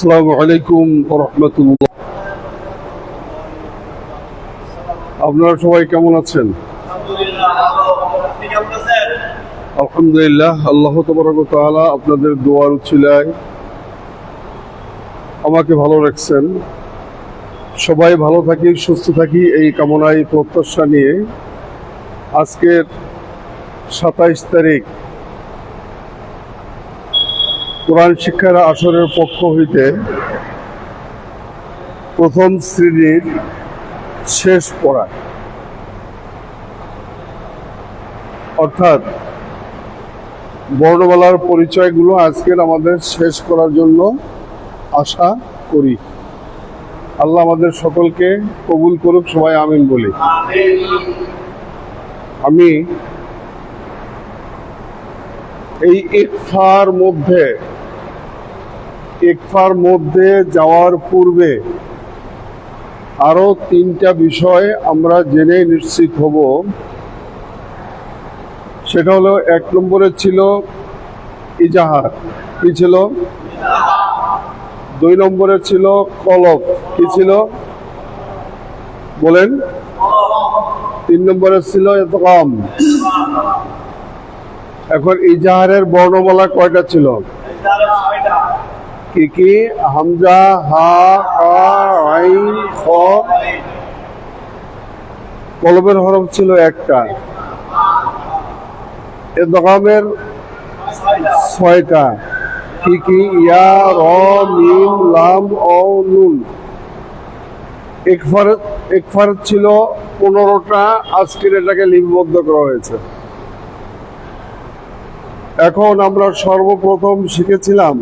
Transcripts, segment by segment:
আসসালামু আলাইকুম ওয়া রাহমাতুল্লাহ। আপনারা সবাই কেমন আছেন? আলহামদুলিল্লাহ, আল্লাহ তাবারক ওয়া তাআলা আপনাদের দোয়ার উছিলায় আমাকে ভালো রাখছেন। সবাই ভালো থাকি, সুস্থ থাকি এই কামনায় প্রত্যাশা নিয়ে আজকের 27 তারিখ কোরআন শিক্ষার আসরের পক্ষ হইতে প্রথম শ্রেণীর শেষ পড়া, অর্থাৎ বর্ণমালার পরিচয়গুলো আজকের আমাদের শেষ করার জন্য আশা করি। আল্লাহ আমাদের সকলকে কবুল করুক, সবাই আমিন বলি। আমি এই ইকফার মধ্যে যাওয়ার পূর্বে আরো 3টা বিষয় আমরা জেনে নিশ্চিত হব। সেটা হলো, 1 নম্বরে ছিল ইজাহার, কি ছিল? 2 নম্বরে ছিল কলব, কি ছিল বলেন? 3 নম্বরে ছিল ইদগাম। এখন ইজাহারের বর্ণমালা কয়টা ছিল? কি কি? হামজা, হা, আ, আইন, খ। কলবের হরফ ছিল 1টা। ইদগামের 6টা। কি কি? ইয়া, র, মিম, লাম, ও, নুন। ইকফার ছিল 15টা, আজকের এটাকে লিপিবদ্ধ করা হয়েছে। এখন আমরা সর্বপ্রথম শিখেছিলাম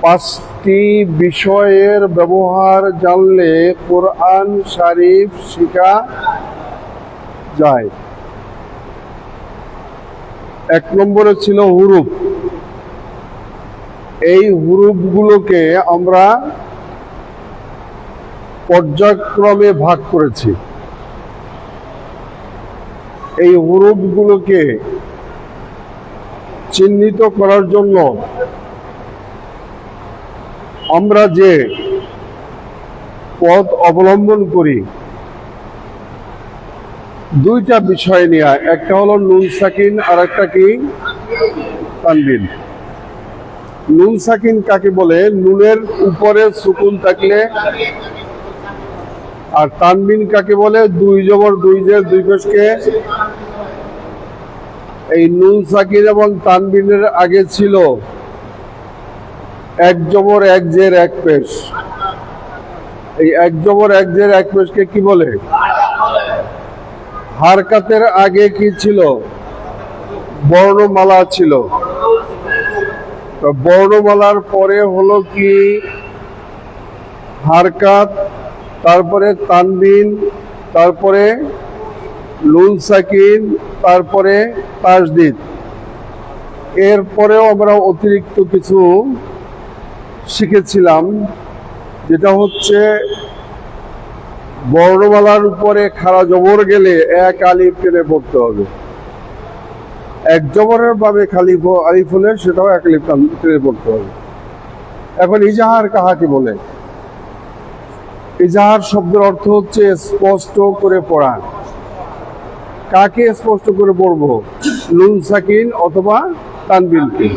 5টি বিষয়ের ব্যবহার জানলে কোরআন শরীফ শেখা যায়। 1 নম্বরে ছিল হুরুফ। এই হুরুফগুলোকে আমরা পর্যায়ক্রমে ভাগ করেছি। এই হুরুফগুলোকে চিহ্নিত করার জন্য আমরা যে পথ অবলম্বন করি, 2টা বিষয় নিয়ে। একটা হলো নুন সাকিন, আর একটা কি? তানবিন। নুন সাকিন কাকে বলে? নুনের উপরে সুকুন থাকলে। আর তানবিন কাকে বলে? 2 জবর 2 জের 2 পেশকে। এই নুন সাকিন এবং তানবিনের আগে ছিল 1 জবর 1 জের 1 পেশ। এই 1 জবর 1 জের 1 পেশকে কি বলে? হারকাতের আগে কি ছিল? বর্ণমালা ছিল। তো বর্ণমালার পরে হলো কি? হারকাত, তারপরে তানবিন, তারপরে নুন সাকিন, তারপরে তাসদীদ। এরপরেও আমরা অতিরিক্ত কিছু শিখেছিলাম, যেটা হচ্ছে বর্ণমালার উপরে খাড়া জবর গেলে 1 আলিফ টেনে পড়তে হবে। 1 জবরের ভাবে খালি আলিফ হলে সেটাও 1 আলিফ টেনে পড়তে হবে। এখন ইজাহার কাহাকে বলে? ইজাহার শব্দের অর্থ হচ্ছে স্পষ্ট করে পড়া। কাকে স্পষ্ট করে পড়বো? নুন সাকিন অথবা তানবিনকে।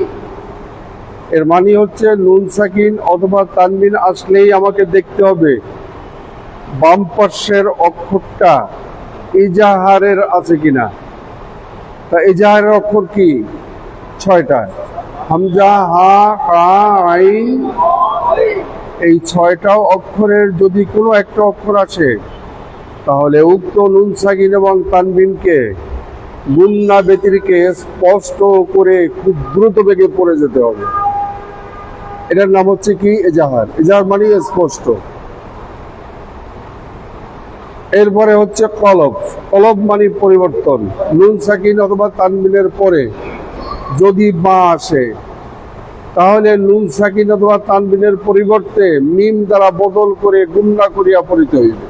এর মানে হচ্ছে নুন সাকিন অথবা তানবিন আসলেই আমাকে দেখতে হবে বাম পাশের অক্ষরটা ইজাহারের আছে কিনা। তা ইজাহারের অক্ষর কি? 6টা। হামজা, হা, কা, আইন। এই 6টা অক্ষরের যদি কোনো একটা অক্ষর আসে, তাহলে উক্ত নুন সাকিন এবং তানবিনকে গুন্না ব্যতিরেকে স্পষ্ট করে খুব দ্রুত বেগে পড়ে যেতে হবে। এটার নাম হচ্ছে কি? ইজাহার। ইজাহার মানে স্পষ্ট। এরপরে হচ্ছে কলব। কলব মানে পরিবর্তন। নুন সাকিন অথবা তানবিনের পরে যদি বা আসে, তাহলে নুন সাকিন অথবা তানবিনের পরিবর্তে মিম দ্বারা বদল করে গুন্না করিয়া পড়িতে হইবে।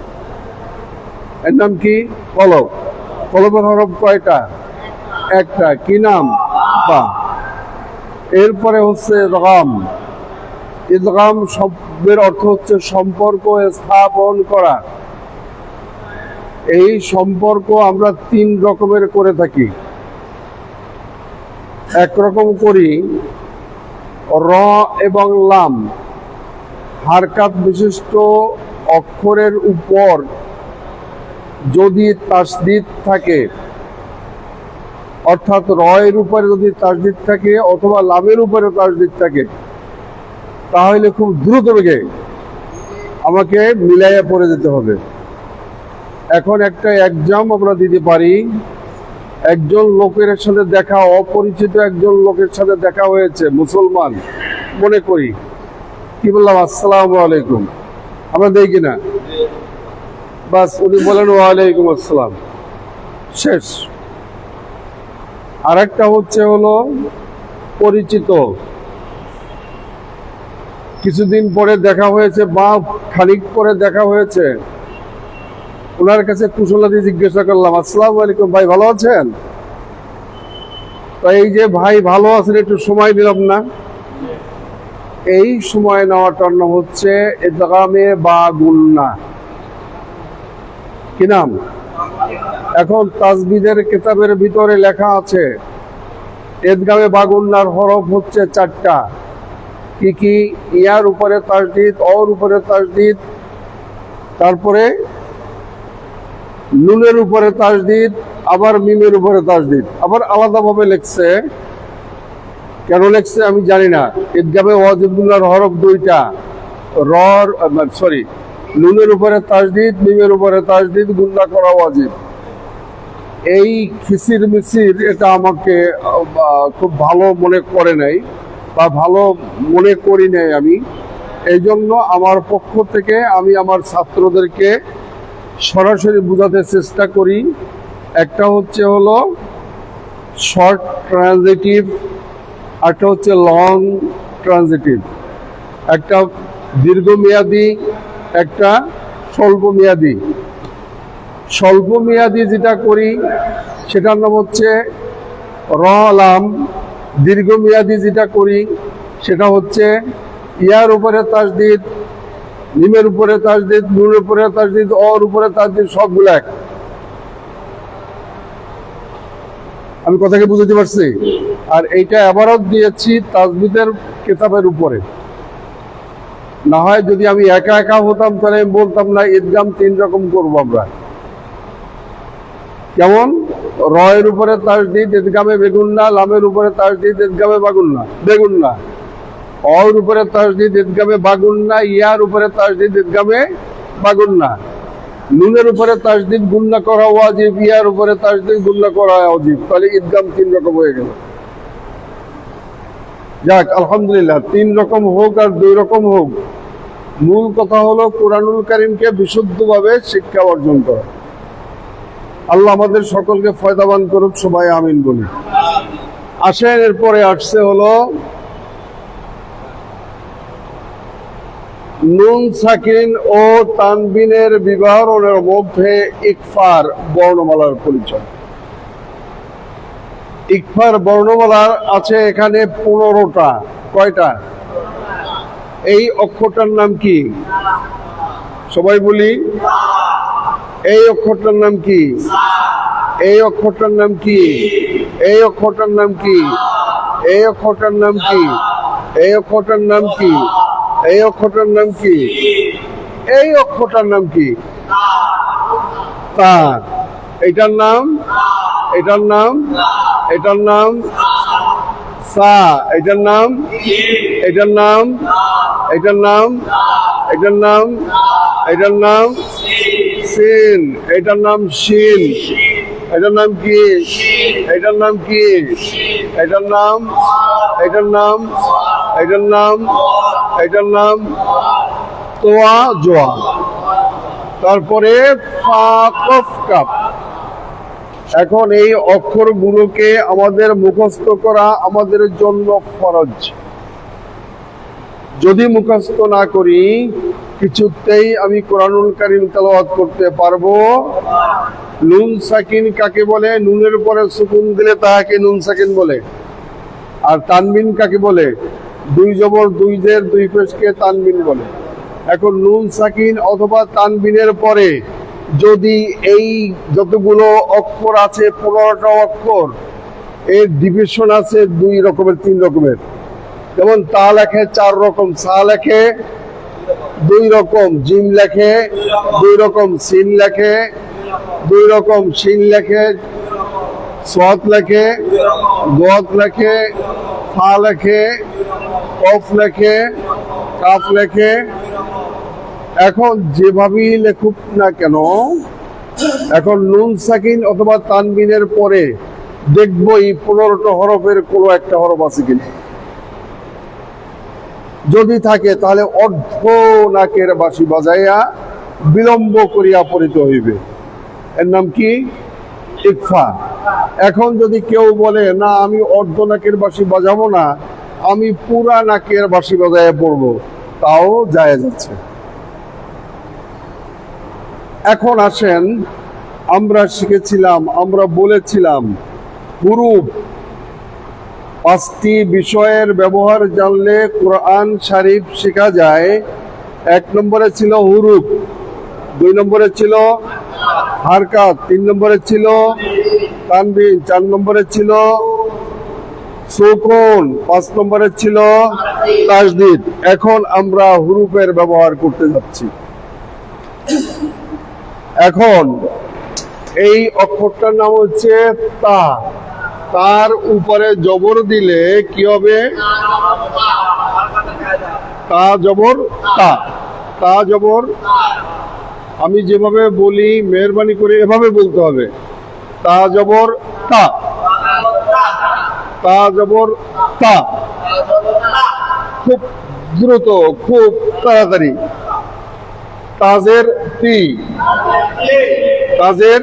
এর নাম কি? কলব। কলবের হরফ কয়টা? 1টা। কি নাম? বা। এরপরে হচ্ছে ইদগাম। ইদগাম শব্দের অর্থ হচ্ছে সম্পর্ক স্থাপন করা। এই সম্পর্ক আমরা তিন রকমের করে থাকি। একরকম করি র এবং লাম হারকাত বিশিষ্ট অক্ষরের উপর যদি তাসদিদ থাকে, অর্থাৎ র এর উপরে যদি তাসদিদ থাকে অথবা লামের উপরে তাসদিদ থাকে, তাহলে খুব দ্রুত বেগে আমাকে মিলাইয়া পড়ে যেতে হবে। এখন একটা এক্সাম আমরা দিতে পারি। একজন লোকের সাথে দেখা, অপরিচিত একজন লোকের সাথে দেখা হয়েছে, মুসলমান মনে করি, কি বললাম আসসালামু আলাইকুম, আমরা দেখি না, বাস উনি বলেন ওয়ালাইকুম আসসালাম, শেষ। আর একটা হচ্ছে হলো পরিচিত, কিছুদিন পরে দেখা হয়েছে বা খানিক পরে দেখা হয়েছে, ওনার কাছে কুশলাদি জিজ্ঞাসা করলাম আসসালামু আলাইকুম, ভাই ভালো আছেন? তো এই যে ভাই ভালো আছেন একটু সময় দিলাম না, এই সময় নেওয়াটার নাম হচ্ছে ইদগামে বা গুন্না। কি নাম? এখন তাজবিদের কিতাবের ভিতরে লেখা আছে ইদগামে বা গুন্নার হরফ হচ্ছে 4টা। কি কি? ইয়ার উপরে তাসদিদ, অর উপরে তাসদিদ, তারপরে নুনের উপরে তাসদিদ, আবার মিমের উপরে তাসদিদ। আবার আলাদাভাবে লেখছে, কেন লেখছে আমি জানি না। ইদগামে ওয়াজিব গুন্নার হরফ 2টা, নুনের উপরে তাসদিদ, মিমের উপরে তাসদিদ, গুন্না করা ওয়াজিব। এই খিসির মিসির এটা আমাকে খুব ভালো মনে করে নাই বা ভালো মনে করি নাই আমি। এই জন্য আমার পক্ষ থেকে আমি আমার ছাত্রদেরকে সরাসরি বোঝাতে চেষ্টা করি। একটা হচ্ছে হলো শর্ট ট্রানজিটিভ, একটা হচ্ছে লং ট্রানজিটিভ, একটা দীর্ঘমেয়াদী, একটা স্বল্পমেয়াদী। স্বল্পমেয়াদী যেটা করি সেটার নাম হচ্ছে র লাম। দীর্ঘমেয়াদী যেটা করি সেটা হচ্ছে ইয়ার উপরে তাসদিদ, নিমের উপরে তাসদিদ, নুনের উপরে তাসদিদ, অর উপরে তাসদিদ, সবগুলো এক। আমি কথাকে বুঝতে পারছি? আর এইটা এবারত দিয়েছি তাজবিদের কিতাবের উপরে। না হয় যদি আমি একা একা হতাম তাহলে আমি বলতাম না ইদগাম 3 রকম করবো আমরা। যেমন র এর উপরে তাসদিদ ইদগামে বেগুন্না, লামের উপরে তাসদিদ ইদগামে বেগুন্না, অর উপরে তাসদিদ ইদগামে বাগুন্না, ইয়ার উপরে তাসদিদ ইদগামে বাগুন্না, নুনের উপরে তাসদিদ গুন্না করা ওয়াজিব, ইয়ার উপরে তাসদিদ গুন্না করা ওয়াজিব। তাহলে ইদগাম 3 রকম হয়ে গেল। যাক আলহামদুলিল্লাহ, 3 রকম হোক আর 2 রকম হোক, মূল কথা হলো কুরআনুল কারীমকে বিশুদ্ধভাবে শিক্ষা অর্জন করা। আল্লাহ আমাদের সকলকে ফয়দাবান করুক, সবাই আমিন বলি। আসেন, এরপরে আসছে হলো নুন সাকিন ও তানবিনের বিবরণের মধ্যে ইকফার বর্ণমালার পরিচয়। ইকফার বর্ণমালা আছে এখানে 15টা। কয়টা? এই অক্ষরটার নাম কি? সবাই বলি, এই অক্ষরটার নাম কি? এই অক্ষরটার নাম কি? এই অক্ষরটার নাম কি? এই অক্ষরটার নাম কি? এই অক্ষরটার নাম কি? এই অক্ষরটার নাম কি? এই অক্ষরটার নাম কি? তা। এটার নাম, এটার নাম, এটার নাম সা, এটার নাম, এটার নাম, এটার নাম, এটার নাম, এটার নাম সিন, এটার নাম শিন। এটার নাম কি? এটার নাম কি? এটার নাম, এটার নাম, এটার নাম, এটার নাম তোয়া জোয়া। তারপরে ফা কফ কাপ। এখন এই অক্ষরগুলোকে আমাদের মুখস্থ করা আমাদের জন্য ফরজ। যদি মুখস্থ না করি কিছুতেই আমি কোরআনুল কারীম তেলাওয়াত করতে পারবো। নুন সাকিন কাকে বলে? নুনের উপরে সুকুন দিলে তাহাকে নুন সাকিন বলে। আর তানবিন কাকে বলে? দুই জবর দুই জের দুই পেশকে তানবিন বলে। এখন নুন সাকিন অথবা তানবিনের পরে যদি এই যতগুলো অক্ষর আছে 15টা অক্ষর, এর ডিভিশন আছে দুই রকমের, তিন রকমের। যেমন তা লেখে 4 রকম, সা লেখে 2 রকম, জিম লেখে 2 রকম, সিন লেখে 2 রকম, শিন লেখে, সৎ লেখে, গত লেখে, ফা লেখে, কফ লেখে, কাফ লেখে। এখন যেভাবেই লেখুক না কেন, এখন নুন সাকিন অথবা তানবিনের পরে দেখবো এই 15টা হরফের কোনো একটা হরফ আছে কিনা। যদি থাকে তাহলে অর্ধ নাকের বাঁশি বাজাইয়া বিলম্ব করিয়া পড়িতে হইবে। এর নাম কি? ইকফা। এখন যদি কেউ বলে না আমি অর্ধ নাকের বাঁশি বাজাবো না, আমি পুরা নাকের বাঁশি বাজাইয়া পড়বো, তাও জায়েজ আছে। এখন আসেন, আমরা শিখেছিলাম, আমরা বলেছিলাম হুরুফ 5টি বিষয়ের ব্যবহার জানলে কোরআন শরীফ শেখা যায়। 1 নম্বরে ছিল হুরুফ, 2 নম্বরে ছিল হারকাত, 3 নম্বরে ছিল তানবিন, 4 নম্বরে ছিল সুকুন, 5 নম্বরে ছিল তাসদীদ। এখন আমরা হুরুফের ব্যবহার করতে যাচ্ছি। এখন এই অক্ষরটার নাম হচ্ছে তা। তার উপরে জবর দিলে কি হবে? তা জবর তা, তা জবর। আমি যেভাবে বলি মেহরবানি করে এভাবে বলতে হবে, তা জবর তা, তা জবর তা। খুব দ্রুত, খুব তাড়াতাড়ি। তাজের তি, তাজের।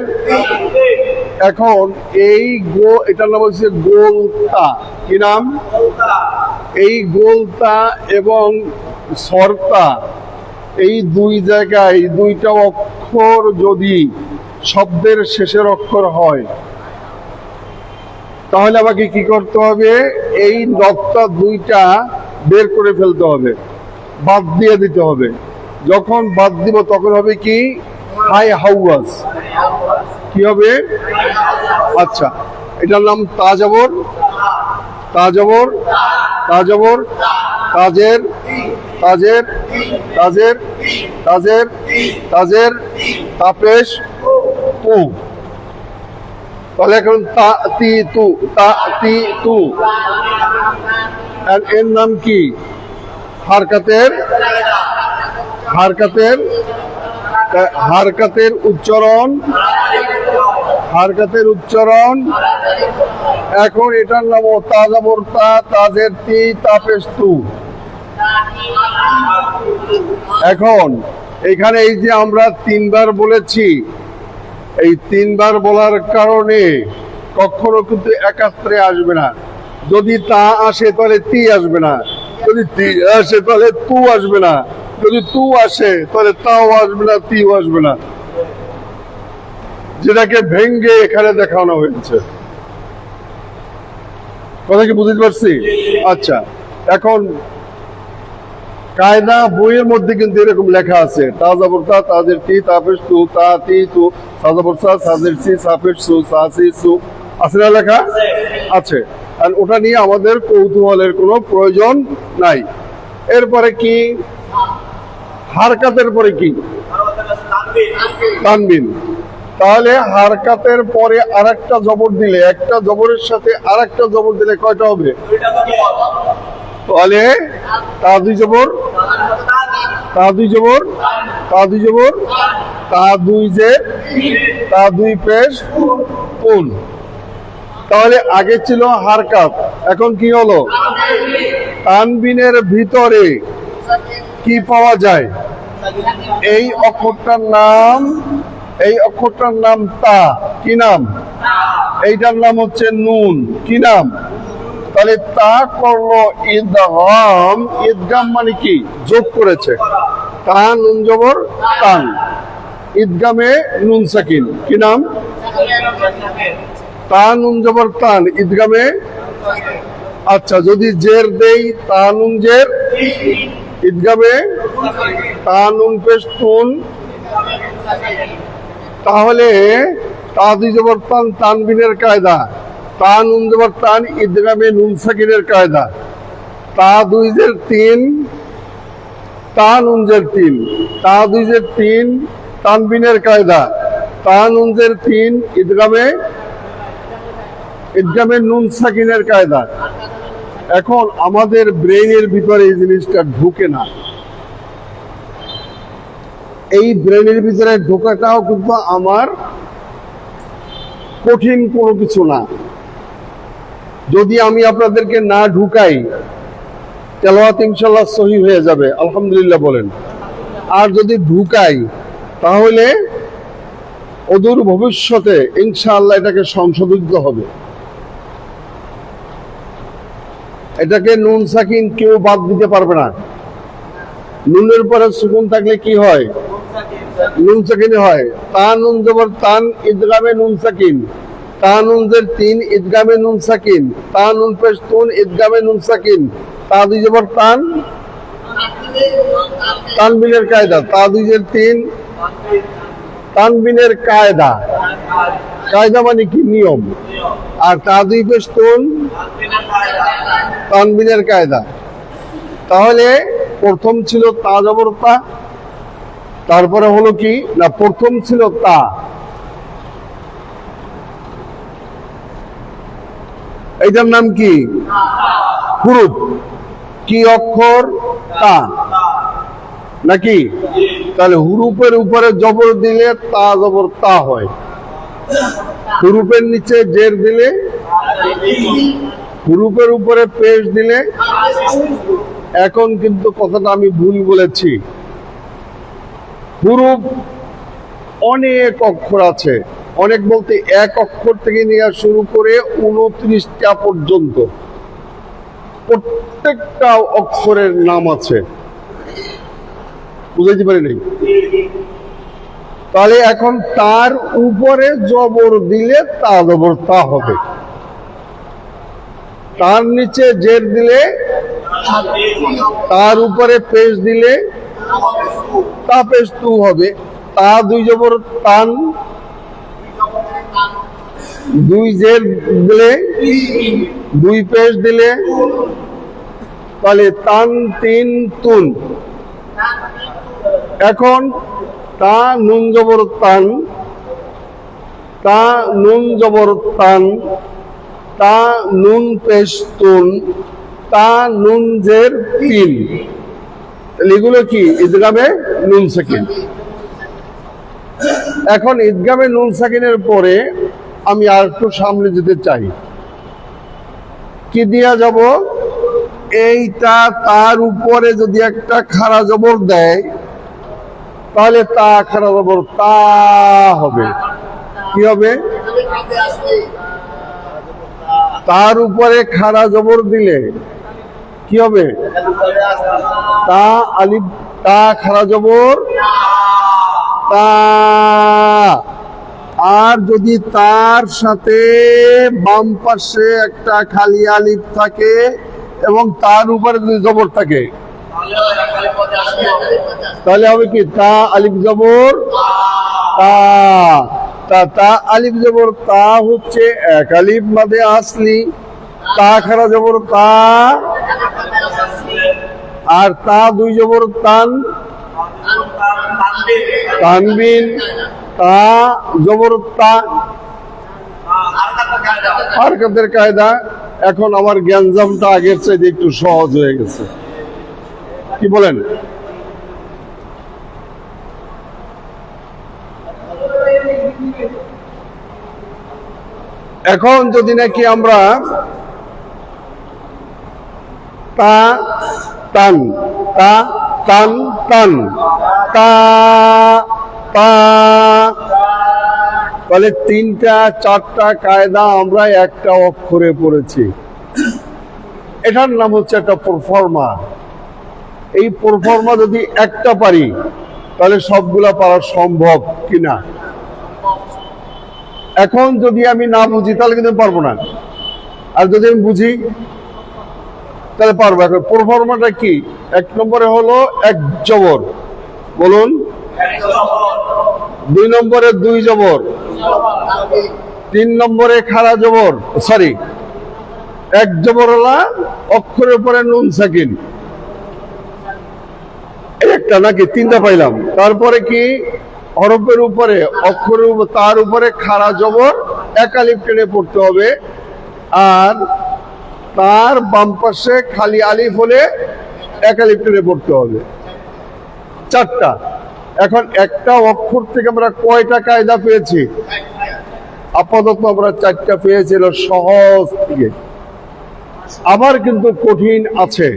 এখন এই এটার নাম হচ্ছে গোলতা। কি নাম? এই গোলতা এবং সরতা, এই দুই জায়গায় 2টা অক্ষর যদি শব্দের শেষের অক্ষর হয়, তাহলে আমাকে কি করতে হবে? এই নকটা 2টা বের করে ফেলতে হবে, বাদ দিয়ে দিতে হবে। যখন বাদ দিব তখন হবে কি? হাই হাওয়াজ। কি হবে? আচ্ছা, এটার নাম তাজবর, তাজবর, তাজবর, তাজের, তাজের, তাজের, তাজের, তাজের, তাপেশ তু। তাহলে এখন তা তি তু, তা তি তু। এর নাম কি? হারকাতের, হারকাতের, হারকাতের উচ্চারণ, হারকাতের উচ্চারণ। এখন এটার নাম তাজবর তা, তাজের তি, তাপেশ তু। এখন এখানে এই যে আমরা 3বার বলেছি, এই 3বার বলার কারণে কখনো কিন্তু একাত্রে আসবে না। যদি তা আসে তাহলে তি আসবে না, যদি তি আসে তাহলে তু আসবে না, যদি তু আসে তাহলে তাও আসবে না, তিও আসবে না। যেটাকে ভেঙ্গে এখানে দেখানো হয়েছে। কথা কি বুঝতে পারছি? আচ্ছা, এখন কায়দা বইয়ের মধ্যে কিন্তু এরকম লেখা আছে, তাজবর তা, তাজের তি, তাপেশ তু, তা তি তু, তাজবর সা, তাজের সি, সাপেশ সু, সা সি সু। আছে না লেখা? আছে। আর ওটা নিয়ে আমাদের কৌতূহলের কোনো প্রয়োজন নাই। এরপরে কি? হারকাতের পরে কি? তানবিন। তাহলে হারকাতের পরে আরেকটা জবর দিলে, একটা জবরের সাথে আরেকটা জবর দিলে কয়টা হবে? তাহলে তা 2 জবর, তা 2 জবর, তা 2 জবর, তা 2 জের, তা 2 পেশ কোন। তাহলে আগে ছিল হারকাত, এখন কি হলো? তানবিনের ভিতরে কি পাওয়া যায়? এই অক্ষরটার নাম, এই অক্ষরটার নাম তা। কি নাম? এইটার নাম হচ্ছে নুন। কি নাম? তাহলে তা করলো ইদগাম। ইদগাম মানে কি? যোগ করেছে। তা নুন জবর তান, ইদগামে নুন সাকিন। কি নাম? তা নুন জবর তান, ইদগামে। আচ্ছা, যদি জের দেই তা নুন জের ঈদগামে তা নুন পেশ তুন, তাহলে তা দুই জবর তান তানবিনের কায়দা, তা নুন জবর তান ঈদগামে নুন সাকিনের কায়দা, তা দুই জের তিন তা নুন জের তিন, তা দুই জের তিন তানবিনের কায়দা, তা নুন জের তিন ঈদগামে নুন সাকিনের কায়দা। এখন আমাদের ব্রেইনের ভিতরে এই জিনিসটা ঢুকে না। এই ব্রেইনের ভিতরে ঢোকাটাও কিন্তু আমার কঠিন কোনো কিছু না। যদি আমি আপনাদেরকে না ঢুকাই, তেলাওয়াত ইনশাআল্লাহ সহি হয়ে যাবে, আলহামদুলিল্লাহ বলেন। আর যদি ঢুকাই, তাহলে অদূর ভবিষ্যতে ইনশাআল্লাহ এটাকে সংশোধিত হবে। এটাকে নুন সাকিন কেউ বাদ দিতে পারবে না। নুনের পরে সুকুন থাকলে কি হয়? নুন সাকিন হয়। তা নুন জবর তান ঈদগামে নুন সাকিন, তা নুন জের তিন ঈদগামে নুন সাকিন, তা নুন পেশ তুন ঈদগামে নুন সাকিন, তা দুই জবর তান তানবিনের কায়দা, তা দুই জের তিন তানবিনের কায়দা। কায়দা মানে কি? নিয়ম। আর তা দুই পেশ তুন তানবিনের কায়দা। তাহলে প্রথম ছিল তা জবর তা, তারপরে হলো কি না, প্রথম ছিল তা, এইটার নাম কি? হুরুফ। কি অক্ষর? তা নাকি? তাহলে হুরুফের উপরে জবর দিলে তা জবর তা হয়, হুরুফের নিচে জের দিলে, হুরুফের উপরে পেশ দিলে। এখন কিন্তু কথাটা আমি ভুল বলেছি। হুরুফ অনেক অক্ষর আছে, অনেক বলতে এক অক্ষর থেকে নিয়ে শুরু করে 29টা পর্যন্ত প্রত্যেকটা অক্ষরের নাম আছে। বুঝাইতে পারি নাই? তাহলে এখন তার উপরে জবর দিলে তা জবর তা হবে, তার নিচে জের দিলে, তার উপরে পেশ দিলে তা পেশ তু হবে। তা দুই জবর তান, দুই জের দিলে, দুই পেশ দিলে, তাহলে তান তিন তুন। এখন তা নুন জবর তান, তা নুন জবর তান, তা নুন পেশ তুন, তা নুন জের তিন। এগুলো কি? ঈদগামে নুন সাকিন। এখন ঈদগামে নুন সাকিনের পরে আমি আর একটু সামনে যেতে চাই। কি দিয়া যাব? এইটা তার উপরে যদি একটা খাড়া জবর দেয়, তাহলে তা খাড়া জবর তা হবে। কি হবে? তার উপরে খাড়া জবর দিলে কি হবে? তা আলিফ, তা খাড়া জবর তা। আর যদি তার সাথে বাম পাশে একটা খালি আলিফ থাকে এবং তার উপরে যদি জবর থাকে, তাহলে হবে কি? তা আলিফ জবর তা। তা আলিফ জবর তা হচ্ছে এক আলিফ মাদে আসলি, তা খাড়া জবর তা, আর তা দুই জবর তান তানবিন, তা জবর তা, হারকাতের কায়দা। এখন আমার জ্ঞানজামটা আগের চাইতে একটু সহজ হয়ে গেছে। কি বলেন? এখন যদি নাকি আমরা তা তান, তা তান তান, তা তা, তাহলে তিনটা চারটা কায়দা আমরা একটা অক্ষরে পড়েছি। এটার নাম হচ্ছে একটা প্রফর্মা। এই প্রফর্মা যদি একটা পারি, তাহলে সবগুলা পারা সম্ভব কিনা? এখন যদি আমি না বুঝি, তাহলে কিন্তু পারবো না। আর যদি আমি বুঝি, তাহলে পারবো। এখন প্রোফর্মাটা কি? 1 নম্বরে হলো এক জবর, বলুন। 2 নম্বরে 2 জবর, 3 নম্বরে খাড়া জবর, সরি 1 জবরওয়ালা অক্ষরের উপরে নুন সাকিন, একটা নাকি 3টা পাইলাম। তারপরে কি? হরফের উপরে অক্ষরের উপর তার উপরে খাড়া জবর এক আলিফ টেনে পড়তে হবে, আর তার বাম পাশে খালি আলিফ হলে এক আলিফ টেনে পড়তে হবে। 4টা। এখন একটা অক্ষর থেকে আমরা কয়টা কায়দা পেয়েছি? আপাতত আমরা 4টা পেয়েছি, সহজ থেকে। আবার কিন্তু কঠিন আছে,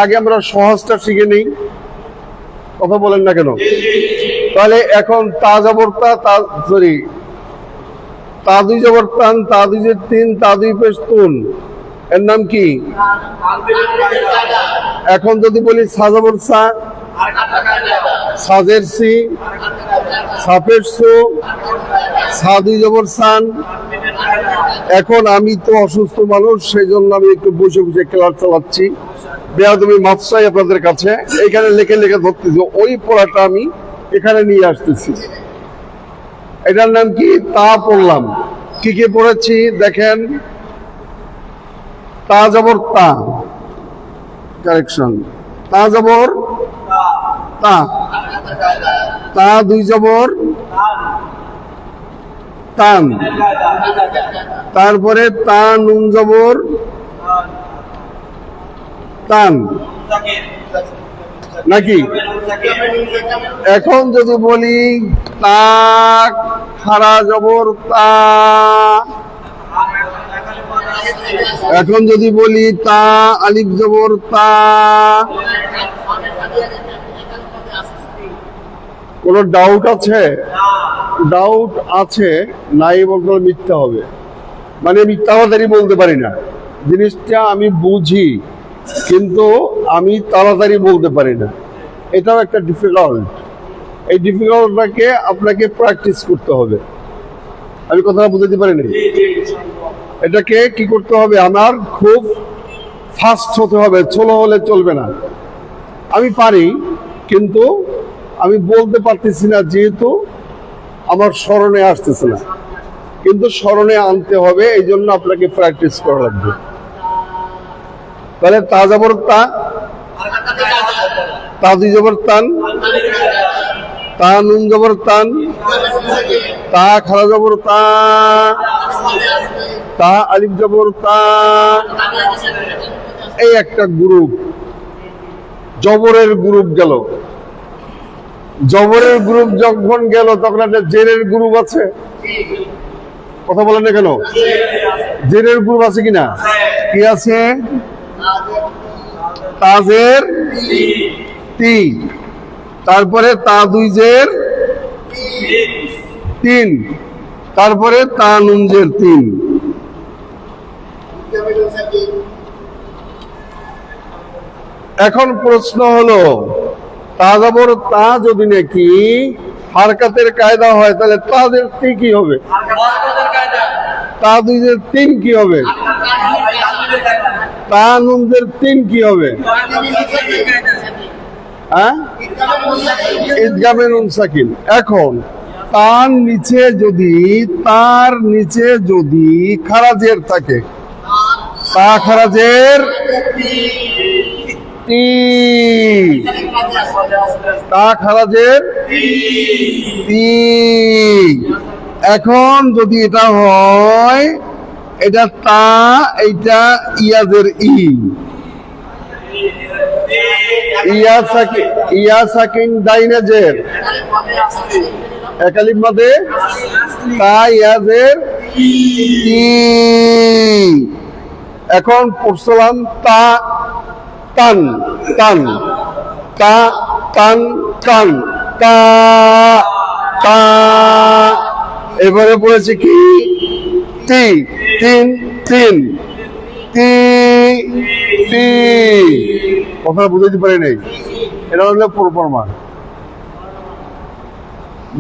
আগে আমরা সহজটা শিখে নিই। কথা বলেন না কেন? তাহলে এখন তা জবর তা, সরি তা 2 জবর তান, তা 2 জের 3, তা 2 পেশ তুন, এর নাম কি? এখন যদি বলি সা জবর সা, সাজের সি, সাপের সু, সা 2 জবর সান। এখন আমি তো অসুস্থ মানুষ, সেই জন্য আমি একটু বসে বসে ক্লাস চালাচ্ছি। বেয়াদবি মাফ চাই আপনাদের কাছে, এখানে লেখে লেখে ধরতেছি, ওই পড়াটা আমি এখানে নিয়ে আসতেছি। এটার নাম কি? তা পড়লাম। কি কি পড়েছি দেখেন। তা জবর তা, কারেকশন, তা জবর তা, তা 2 জবর তান, তারপরে তা নুন জবর তান, নাকি? এখন যদি বলি তা খাড়া জবর তা, এখন যদি বলি তা আলিফ জবর তা, কোন ডাউট আছে? ডাউট আছে, নাই বলতে মিথ্যা হবে। মানে আমি তাড়াতাড়ি বলতে পারি না, জিনিসটা আমি বুঝি কিন্তু আমি তাড়াতাড়ি বলতে পারি না, এটাও একটা ডিফিকাল্ট। এই ডিফিকাল্টটাকে আপনাকে প্র্যাকটিস করতে হবে। আমি কথাটা বুঝতে পারি না। এটাকে কি করতে হবে? আমার খুব ফাস্ট হতে হবে, স্লো হলে চলবে না। আমি পারি কিন্তু আমি বলতে পারতেছি না, যেহেতু আমার স্মরণে আসতেছে না, কিন্তু স্মরণে আনতে হবে, এই জন্য আপনাকে প্র্যাকটিস করা লাগবে। তাহলে তা জবর তা, তা 2 জবর তান, তা নুন জবর তান, তা খাড়া জবর তা, তা আলিফ জবর তা। এই একটা গ্রুপ, জবরের গ্রুপ গেল। জবরের গ্রুপ যখন গেল তখন একটা জেরের গ্রুপ আছে। কথা বলেন না কেন? জেরের গ্রুপ আছে কিনা? কি আছে? তাজের তি, তারপরে তা 2 জের 3, তারপরে তা নুন জের 3। এখন প্রশ্ন হলো, তা জবর তা যদি নাকি হারকাতের কায়দা হয়, তাহলে তাদের তি কি হবে? তা 2 জের 3 কি হবে? তা নুন জের 3 কি হবে? হ্যাঁ, ইদগামে নুন সাকিন। এখন তার নিচে যদি, তার নিচে যদি খারাজের থাকে, তা খারাজের তি, তা খারাজের তি। এখন যদি এটা হয়, এটা তা, এইটা ইয়াজের ই, ইয়া সাকিন ডাইনে জের, একালিফ মাদে তা ইয়াজের ই। এখন পড়ছিলাম তা তান, তান, তা তান তান, তা তা। এবারে পড়েছে কি? তি, 3 3, তি তি। কথা বুঝাইতে পারি নাই। এটা হলো প্রোফর্মার।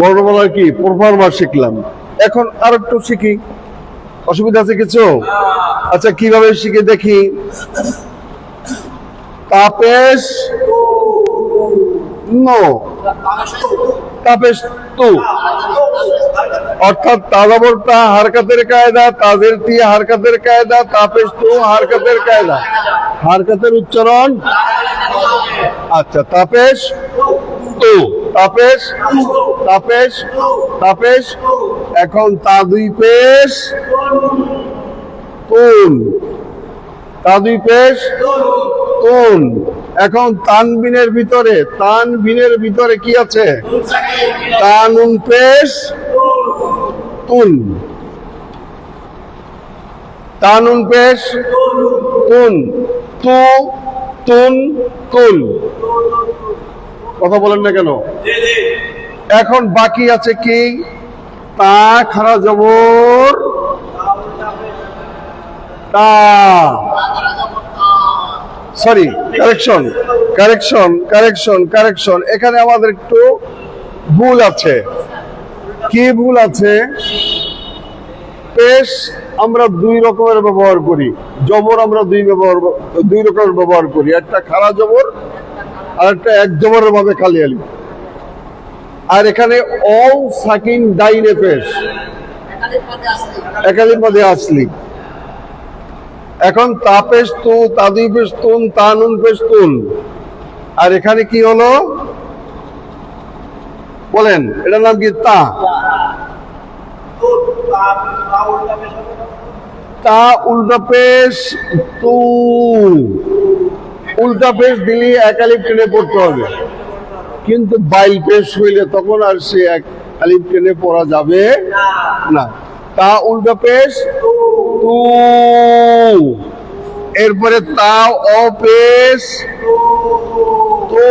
বড় বলার কি প্রোফর্মার শিখলাম। এখন আর একটু শিখি, অসুবিধা আছে কিছু? আচ্ছা, কিভাবে শিখে দেখি। তাপেশ নো, তাপেশ তু, অর্থাৎ তাজাবরটা হারকাতের কায়দা, তাজের তি হারকাতের কায়দা, তাপেশ তু হারকাতের কায়দা, হারকাতের উচ্চারণ। আচ্ছা, তাপেশ তু, তাপেশ তাপেশ তাপেশ। এখন তা দুই পেশ তুন, তা দুই পেশ তুন। এখন তানবিনের ভিতরে, তানবিনের ভিতরে কি আছে? তানুন পেশ তুন, তানুন পেশ তুন, তু তুন তুন। কথা বলেন না কেন? এখন বাকি আছে কি? তা খারা জবর তা, sorry, correction correction correction correction. এখানে আমাদের একটু ভুল আছে। কি ভুল আছে? পেশ আমরা দুই রকমের ব্যবহার করি, জবর আমরা দুই রকমের ব্যবহার করি, একটা খাড়া জবর আর একটা এক জবরের ভাবে খালি আলি। আর এখানে অল সাকিন ডাইনে পেশ, একালিপ পদে আসলি। এখন তাপেশ তু, তাদি পেশ তুন, তানুন পেশ তুন। আর এখানে কি হলো বলেন? এটার নাম কি? তা। তা উল্টা পেশ তু, উল্টা পেশ দিলে একালিপ টেনে পড়তে হবে, কিন্তু বাইল পেশ হইলে তখন আর সে এক আলিফ টেনে পড়া যাবে না। তা উল্টা পেশ তু, এরপরে তা অপেশ তু,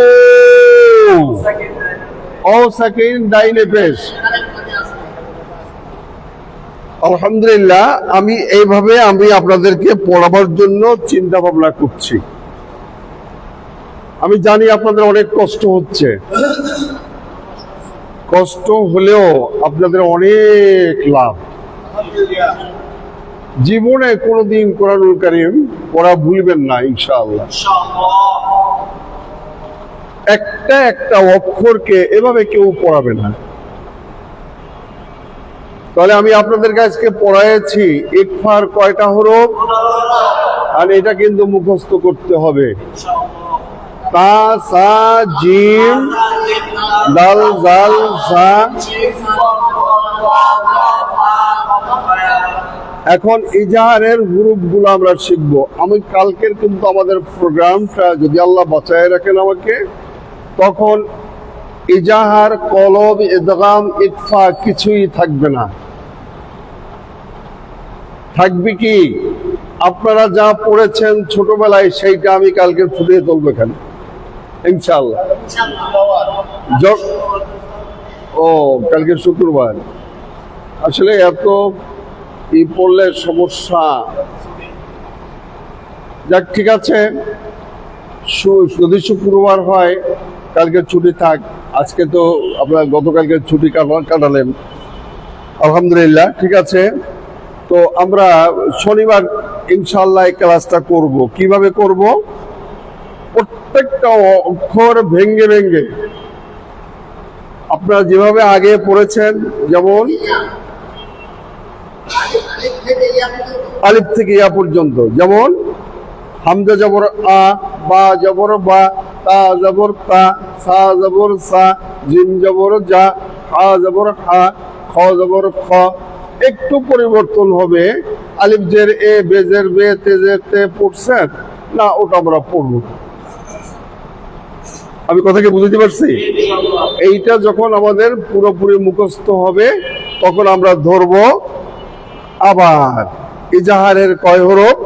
অ সাকিন ডাইনে পেশ। আলহামদুলিল্লাহ, আমি এইভাবে আপনাদেরকে পড়াবার জন্য চিন্তা ভাবনা করছি। আমি জানি আপনাদের অনেক কষ্ট হচ্ছে, কষ্ট হলেও আপনাদের অনেক লাভ। জীবনে কোনোদিন কোরআনুল কারীম পড়া ভুলবেন না ইনশাআল্লাহ। একটা একটা অক্ষরকে এভাবে কেউ পড়াবে না। তাহলে আমি আপনাদের কাছে পড়াইছি ইকফার কয়টা হরফ, আর এটা কিন্তু মুখস্থ করতে হবে। তা সা জিম দাল জাল সা। এখন ইজাহারের গ্রুপগুলো আমরা শিখবো। আমি কালকের কিন্তু আমাদের প্রোগ্রামটা যদি আল্লাহ বাঁচায় রাখেন আমাকে, তখন ইজাহার, কলব, ইদগাম, ইকফা কিছুই থাকবে না। থাকবে কি? আপনারা যা পড়েছেন ছোটবেলায় সেইটা আমি কালকে ফুটিয়ে তুলবো এখানে ইনশাআল্লাহ। ও কালকে শুক্রবার, আসলে এত পড়লে সমস্যা। যাক, ঠিক আছে, যদি শুক্রবার হয় কালকে ছুটি থাক। আজকে তো আপনার গতকালকে ছুটি কাটালেন, আলহামদুলিল্লাহ, ঠিক আছে। তো আমরা শনিবার ইনশাআল্লাহ এই ক্লাসটা করব। কিভাবে করব? প্রত্যেকটা অক্ষর ভেঙ্গে ভেঙ্গে আপনারা যেভাবে আগে পড়েছেন, যেমন আলিফ থেকে ইয়া পর্যন্ত, যেমন হামজা জবর আ, বা জবর বা, তা জবর তা, সা জবর সা, জিম জবর যা, হা জবর হা, খ জবর খ। একটু পরিবর্তন হবে। আলিফ জের এ, বেজের বে, তেজের তে পড়ছেন না, ওটা আমরা পড়ব। আমি কথাকে বুঝতে পারছি? এইটা যখন আমাদের পুরোপুরি মুখস্থ হবে তখন আমরা ধরব। আবার ইজাহারের কয় হরফ?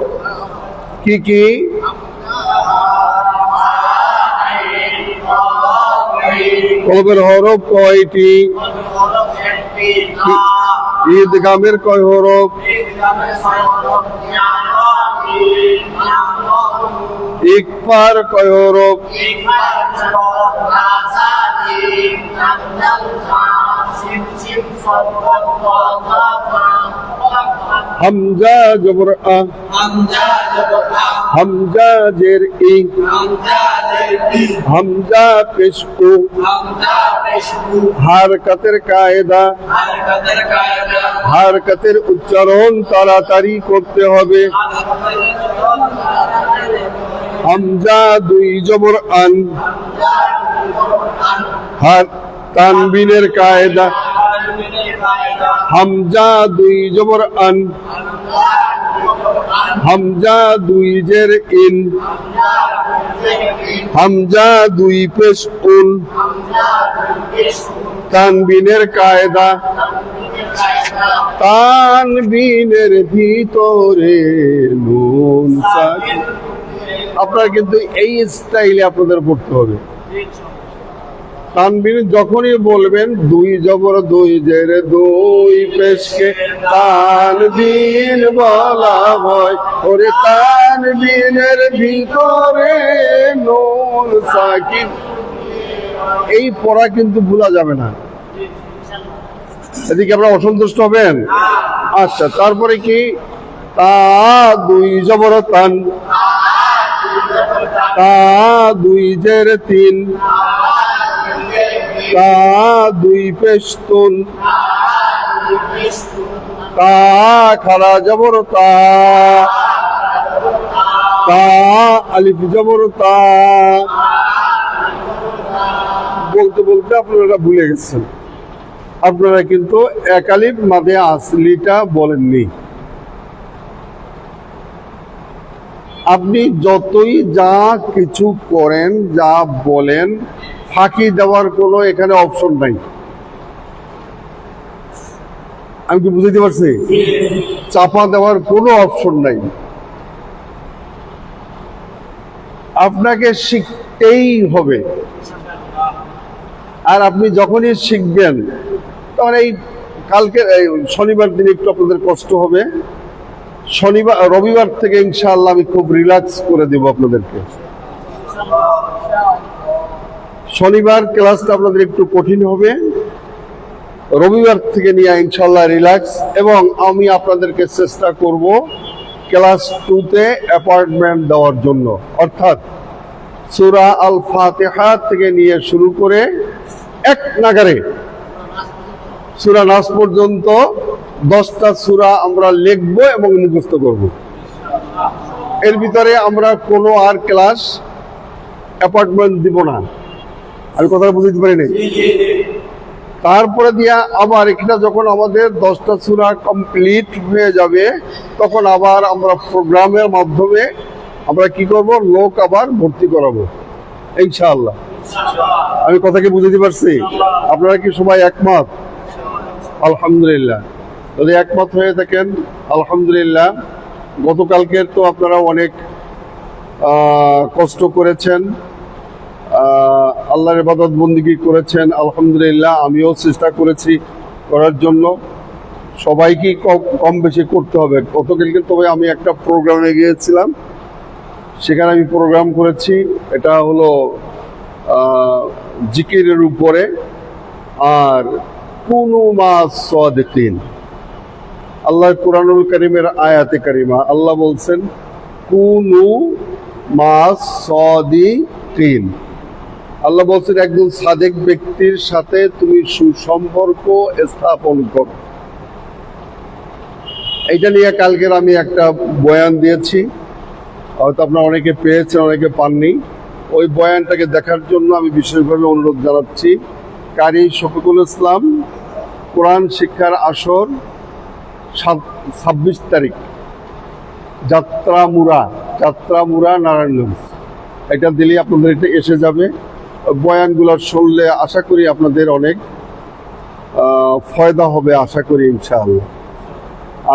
কি কি? কলবের হরফ কয়টি? ইদগামের কয় হরফ? ইকফার কয় হরফ? হামজা জবর আ, হামজা জের ই, হামজা পেশ উ, হারকাতের কায়দা, হারকাতের উচ্চারণ তাড়াতাড়ি করতে হবে। হামজা দুই জবর আন, হার তানবিনের কায়দা, হামজা দুই জবর আন, হামজা দুই জের ইন, হামজা দুই পেশ উন, তানবিনের কায়দা, তানবিনের ভিতরে নুন সাকিন। আপনারা কিন্তু এই স্টাইলে আপনাদের পড়তে হবে। তানবিন যখনই বলবেন দুই জবর দুই জের দুই পেশকে তানবিন বলা হয়। ওরে তানবিনের ভিতরে নুন সাকিন, এই পড়া কিন্তু ভুলা যাবে না। এদিকে আপনারা অসন্তুষ্ট হবেন? আচ্ছা, তারপরে কি? তা দুই জবর তান, তা দুই জের তিন, তা দুই পেশতুন, তা খারা জবর তা, তা আলিফ জবর তা। বলতে বলতে আপনারা ভুলে গেছেন, আপনারা কিন্তু এক আলিফ মাদে আসলিটা বলেননি। আপনি যতই যা কিছু করেন, যা বলেন, ফাঁকি দেওয়ার কোনো এখানে অপশন নাই। আমি কি বুঝতে পারছি? চাপা দেওয়ার কোনো অপশন নাই। আপনাকে শিখতেই হবে। আর আপনি যখনই শিখবেন তখন এই কালকে শনিবার দিন একটু আপনাদের কষ্ট হবে। শনিবার রবিবার থেকে ইনশাআল্লাহ আমি খুব রিল্যাক্স করে দেব আপনাদেরকে। শনিবার ক্লাসটা আপনাদের একটু কঠিন হবে, রবিবার থেকে নিয়ে ইনশাআল্লাহ রিল্যাক্স। এবং আমি আপনাদেরকে চেষ্টা করব ক্লাস 2-তে অ্যাপয়েন্টমেন্ট দেওয়ার জন্য, অর্থাৎ সূরা আল ফাতিহা থেকে নিয়ে শুরু করে এক নাগারে সূরা নাস পর্যন্ত 10টা সূরা আমরা লিখব এবং মুখস্থ করব। এর ভিতরে আমরা কোনো আর ক্লাস অ্যাপয়েন্টমেন্ট দিব না। আমি কথা বুঝতে পারি নাই? তারপরে দিয়া আবার এখানে যখন আমাদের 10টা সূরা কমপ্লিট হয়ে যাবে তখন আবার আমরা প্রোগ্রামের মাধ্যমে আমরা কি করব, লোক আবার ভর্তি করাবো ইনশাআল্লাহ। আমি কথা কি বুঝতে পারছি? আপনারা কি সবাই একমত? আলহামদুলিল্লাহ। যদি একমত হয়ে থাকেন আলহামদুলিল্লাহ। গতকালকের তো আপনারা অনেক কষ্ট করেছেন, আল্লাহর ইবাদত বন্দেগী করেছেন আলহামদুলিল্লাহ। আমিও চেষ্টা করেছি করার জন্য। সবাইকেই কম বেশি করতে হবে। গতকালকে তবে আমি একটা প্রোগ্রামে গিয়েছিলাম, সেখানে আমি প্রোগ্রাম করেছি। এটা হলো জিকিরের উপরে। আর কুনু মাস সাদিকিন, আল্লাহ কুরআনুল কারীমের আয়াতে কারিমা আল্লাহ বলছেন কুনু মাস সাদিকিন। আল্লাহ বলছেন একজন সাদেক ব্যক্তির সাথে তুমি সুসম্পর্ক স্থাপন করো। এইটা নিয়ে কালকের আমি একটা বয়ান দিয়েছি, হয়তো আপনারা অনেকে পেয়েছেন অনেকে পাননি। ওই বয়ানটাকে দেখার জন্য আমি বিশেষভাবে অনুরোধ জানাচ্ছি। কারি শফিকুল ইসলাম কোরআন শিক্ষার আসর 26 তারিখ, যাত্রামুড়া নারায়ণগঞ্জ। এটা দিলে আপনাদের এটা এসে যাবে। বয়ানগুলো শুনলে আশা করি আপনাদের অনেক ফায়দা হবে, আশা করি ইনশাআল্লাহ।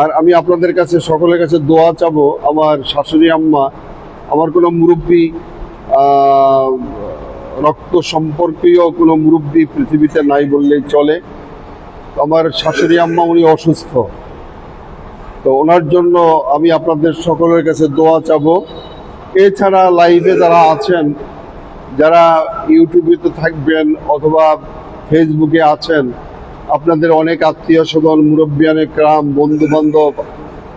আর আমি আপনাদের কাছে সকলের কাছে দোয়া চাবো। আমার শাশুড়ি আম্মা, আমার কোনো মুরব্বী, রক্ত সম্পর্কীয় কোনো মুরব্বী পৃথিবীতে নাই বললেই চলে। আমার শাশুড়ি আম্মা উনি অসুস্থ, তো ওনার জন্য আমি আপনাদের সকলের কাছে দোয়া চাবো। এছাড়া লাইভে যারা আছেন, যারা ইউটিউবে থাকবেন অথবা ফেসবুকে আছেন, আপনাদের অনেক আত্মীয় স্বজন, মুরব্বিয়ানে কেরাম, বন্ধু বান্ধব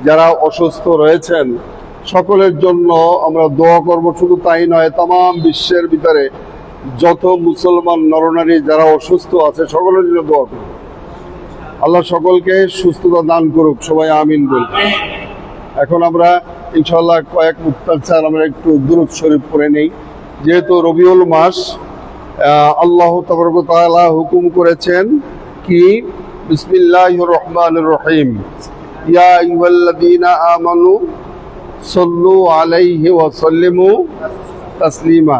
যারা অসুস্থ রয়েছেন সকলের জন্য আমরা দোয়া করব। শুধু তাই নয়, তামাম বিশ্বের ভিতরে যত মুসলমান নরনারী যারা অসুস্থ আছে সকলের জন্য দোয়া করব। আল্লাহ সকলকে সুস্থতা দান করুক, সবাই আমিন বলি। এখন আমরা ইনশাআল্লাহ কয়েক মুক্তার আমরা একটু দুরূদ শরীফ পড়ে নেই। যেহেতু রবিউল মাস, আল্লাহ তাবারক ওয়া তাআলা হুকুম করেছেন কি, বিসমিল্লাহির রহমানির রহিম, ইয়া আইয়ুহাল্লাযীনা আমানু সাল্লু আলাইহি ওয়া সাল্লিমু তাসলিমা।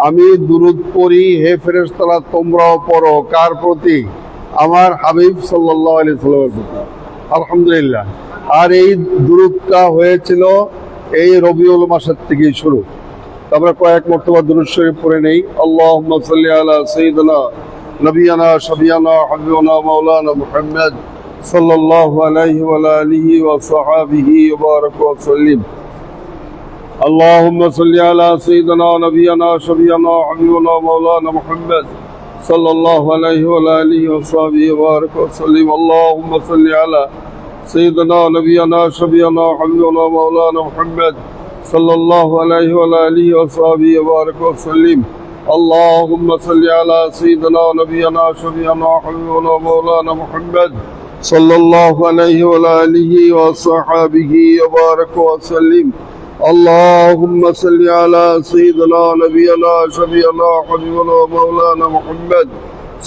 আমি দুরূদ পড়ি, হে ফেরেশতারা তোমরাও পড়ো। কার প্রতি? আমার হাবিব সাল্লাল্লাহু আলাইহি ওয়াসাল্লামের প্রতি। আলহামদুলিল্লাহ। আর এই দুরূদটা হয়েছিল এই রবিউল মাসের থেকেই শুরু। আমরা কয়েক মর্তবা দুরূদ শরীফ পড়ে নেই। আল্লাহুম্মা সাল্লি আলা সাইয়্যিদিনা নবিয়ানা শাফিয়ানা হাবিবানা মাওলানা মুহাম্মদ সাল্লাল্লাহু আলাইহি ওয়া আলিহি ওয়া সাহবিহি ওয়া বারাকা ওয়া সাল্লিম। اللهم صل على سيدنا نبينا شفيعنا حبيبنا مولانا محمد صلى الله عليه وعلى اله وصحبه وبارك وسلم. اللهم صل على سيدنا نبينا شفيعنا حبيبنا مولانا محمد صلى الله عليه وعلى اله وصحبه وبارك وسلم. اللهم صل على سيدنا نبينا شفيعنا حبيبنا مولانا محمد صلى الله عليه وعلى اله وصحبه وبارك وسلم. اللهم صل على سيدنا نبينا شفيعنا حبيبنا مولانا محمد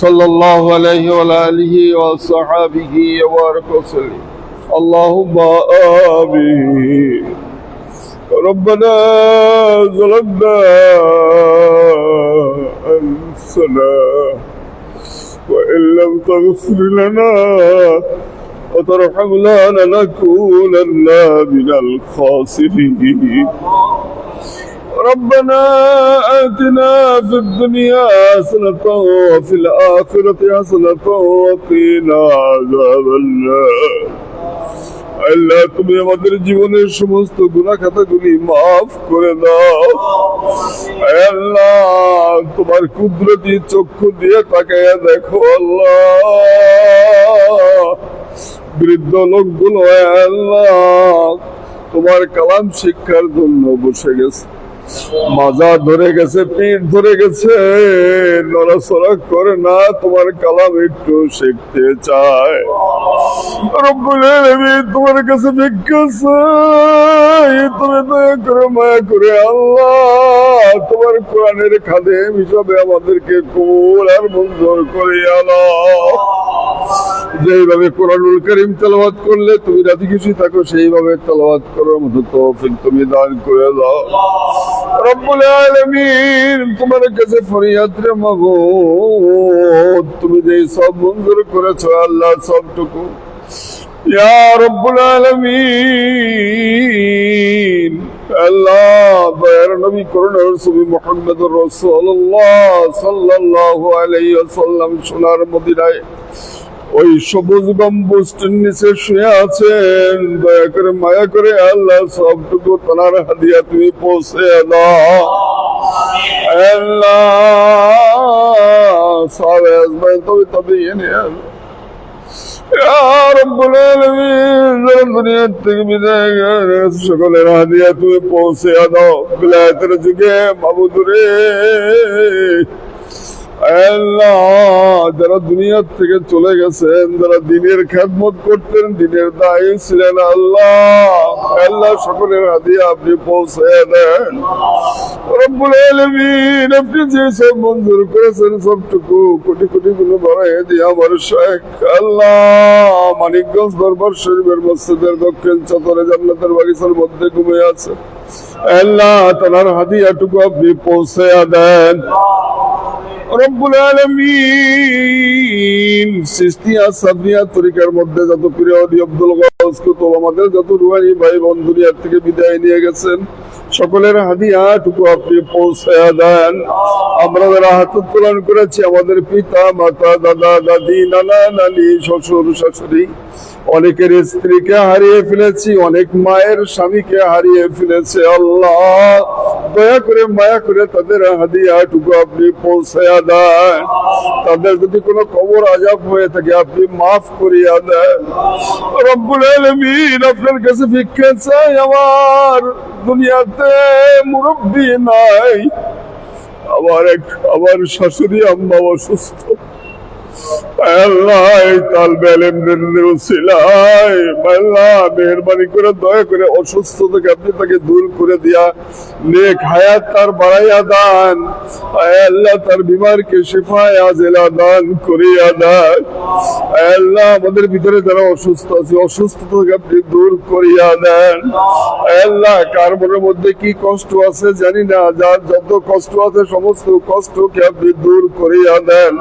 صلى الله عليه وعلى اله وصحبه وبارك وسلم. اللهم آمين. ربنا ظلمنا أنفسنا وإن لم تغفر لنا وترحمنا لنكونن من الخاسرين. ربنا آتنا في الدنيا حسنة وفي الآخرة حسنة وقنا عذاب النار. আল্লাহ তুমি আমাদের জীবনের সমস্ত গুনাহ খাতাগুলি মাফ করে দাও। আল্লাহ তোমার কুদরতি চক্ষু দিয়ে তাকায়া দেখো আল্লাহ, বৃদ্ধ লোকগুলো আল্লাহ তোমার কালাম শিক্ষার জন্য বসে গেছে, মাজা ধরে গেছে, পিঠ ধরে গেছে, নড়াচড়া করে না, তোমার কালাম একটু শিখতে চায়। রব্বুল আলামিন তোমার কাছে ভিক্ষা চাই, তুমি দয়া করে মায়া করে আল্লাহ তোমার কোরআনের খাদেম হিসাবে আমাদেরকে কবুল আর মঞ্জুর করে আল্লাহ। যেইভাবে কোরআনুল কারীম তেলাওয়াত করলে তুমি রাজি খুশি থাকো সেইভাবে তেলাওয়াত করার মতো তৌফিক তুমি দান করে দাও। রব্বুল আলামিন তোমার কাছে ফরিয়াদ রে মাবুদ, তুমি যেই সব মঞ্জুর করেছো আল্লাহ সবটুকু ইয়া রব্বুল আলামিন আল্লাহ দয়ার নবী করুণার রাসূল মুহাম্মদুর রাসূলুল্লাহ সাল্লাল্লাহু আলাইহি ওয়াসাল্লাম সোনার মদিনায় ওই সবুজ গম্বুজটির নিচে শুয়ে আছেন, দয়া করে মায়া করে আল্লাহ সবটুকু তার হাদিয়া তুমি পৌঁছে দাও। আল্লাহ সারে আজমাই তবে এনে রব্বুল আলামিন দুনিয়া থেকে বিদায় সকলের হাদিয়া তুমি পৌঁছে দাও। বিলায়াতের যুগে মাবুদ রে আল্লাহ যারা দুনিয়ার থেকে চলে গেছেন, যারা দ্বীনের খেদমত করতেন, দ্বীনের দায়ী ছিলেন আল্লাহ, আল্লাহ সকলের হাদিয়া আপনি পৌঁছে দেন। রব্বুল আলামিন আপনি যে সব মঞ্জুর করেছেন সবটুকু কোটি কোটি গুলো বাড়াই দিয়ে আমার শেখ আল্লাহ মানিকগঞ্জ দরবার শরীফের মসজিদের দক্ষিণ চত্বরে জান্নাতের বাগিচার মধ্যে ঘুমিয়ে আছে আল্লাহ, তার হাদিয়াটুকু আপনি পৌঁছে দেন। রব্বুল আলামিন সিস্তিয়া সাবরিয়া তরিকার মধ্যে যত প্রিয় আব্দুল গাউস কুতুব আমাদের যত রুহানি ভাই বোন দুনিয়ার থেকে বিদায় নিয়ে গেছেন সকলের হাদিয়াটুকু আপনি পৌঁছে দেন। আমরা যারা হাত উত্তোলন করেছি, আমাদের পিতা মাতা, দাদা দাদি, নানা নানি, শ্বশুর শাশুড়ি, অনেকের স্ত্রীকে হারিয়ে ফেলেছি, অনেক মায়ের স্বামীকে হারিয়ে ফেলেছে। আল্লাহ দয়া করে মায়া করে তাদের হাদিয়াটুকু আপনি পৌঁছে দেন। তাদের যদি কোনো কবর আযাব হয়ে থাকে আপনি মাফ করিয়া দেন। রব্বুল আলামিন, আপনার কাছে ভিক্ষা চাই। আমার দুনিয়াতে মুরব্বী নাই, আমার শাশুড়ি আম্মা অসুস্থ। আল্লাহ এই তালবে আলেমদের উসিলায় আল্লাহ মেহেরবানি করে দয়া করে অসুস্থতাকে আপনি তাকে দূর করে দিয়া নেক হায়াত তার বাড়াইয়া দান। আল্লাহ তার বিমারকে শিফায়ে আজিলা দান করিয়া দেন। আল্লাহ আমাদের ভিতরে যারা অসুস্থ আছে, অসুস্থতাকে আপনি দূর করিয়া দেন। আল্লাহ কার মনের মধ্যে কি কষ্ট আছে জানি না, যার যত কষ্ট আছে সমস্ত কষ্টকে আপনি দূর করিয়া দেন।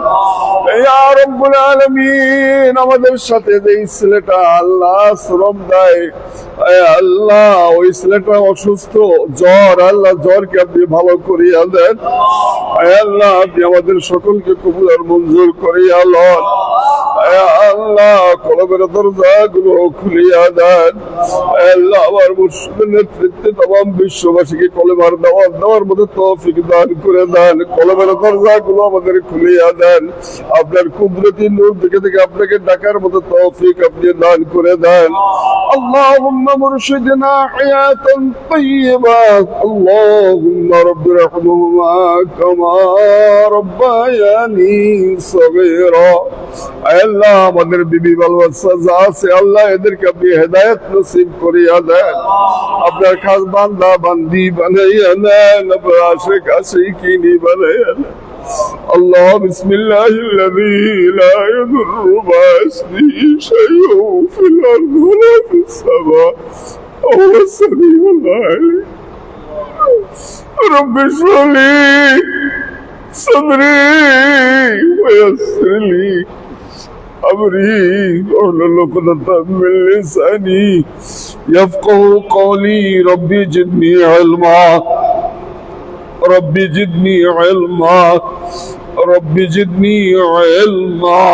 রব্বুল আলামিন, আমাদের সাথে যে ছেলেটা আল্লাহ শ্রম দেয়, আল্লাহ ওই ছেলেটা অসুস্থ, জ্বর, আল্লাহ জ্বরকে আপনি ভালো করিয়া দেন। আল্লাহ আপনি আমাদের সকলকে কবুল আর মঞ্জুর করিয়া লন। আল্লাহ কলবের দরজা গুলো খুলিয়া দেন। আল্লাহ আমার মুর্শিদের নেতৃত্বে तमाम বিশ্ববাসীকে কলেমার দাওয়াত দেওয়ার মতো তৌফিক দান করে দেন। কলবের দরজা গুলো আমাদের খুলিয়া দেন। আপনার কুদরতি নূর থেকে থেকে আপনাকে ডাকার মতো তৌফিক আপনি দান করে দেন। আল্লাহুম্মা মুরশিদনা হায়াতান তাইয়্যিবা। আল্লাহুম্মা রাব্বি রহমহুমা কামা রাব্বায়ানি সগীরা। আল্লাহ আমাদের বিবি বাল বাচ্চা যা আছে আল্লাহ এদেরকে আপনি হেদায়েত নসিব করিয়া দেন। আপনার খাস বান্দা বান্দি বানাইয়া নেন, আপনার আশিক আশিকিনী বানাইয়া নেন। الله بسم الله الذي لا يضر مع اسمه شيء في الأرض ولا في السماء وهو السميع العليم. رب اشرح لي صدري ويسر لي أمري واحلل عقدة من لساني يفقهوا قولي. ربي زدني علما، ربي زدني علما، ربي زدني علما।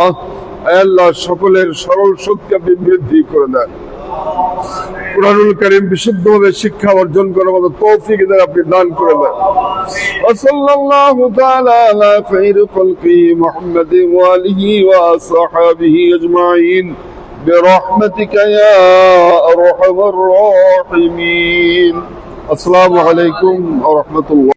আল্লাহ সকলের সরল শক্তি আপনি বৃদ্ধি করে দেন। কুরআনুল কারীম বিশুদ্ধভাবে শিক্ষা অর্জন করার মতো তৌফিক দেন আপনি দান করে দেন। সাল্লাল্লাহু তাআলা আলা খায়রি খালকি মুহাম্মাদিন ওয়া আলিহি ওয়া আসহাবিহি আজমাইন বিরহমাতিকা ইয়া আরহামার রাহিমিন। আসসালামু আলাইকুম ওয়া রাহমাতুল্লাহ।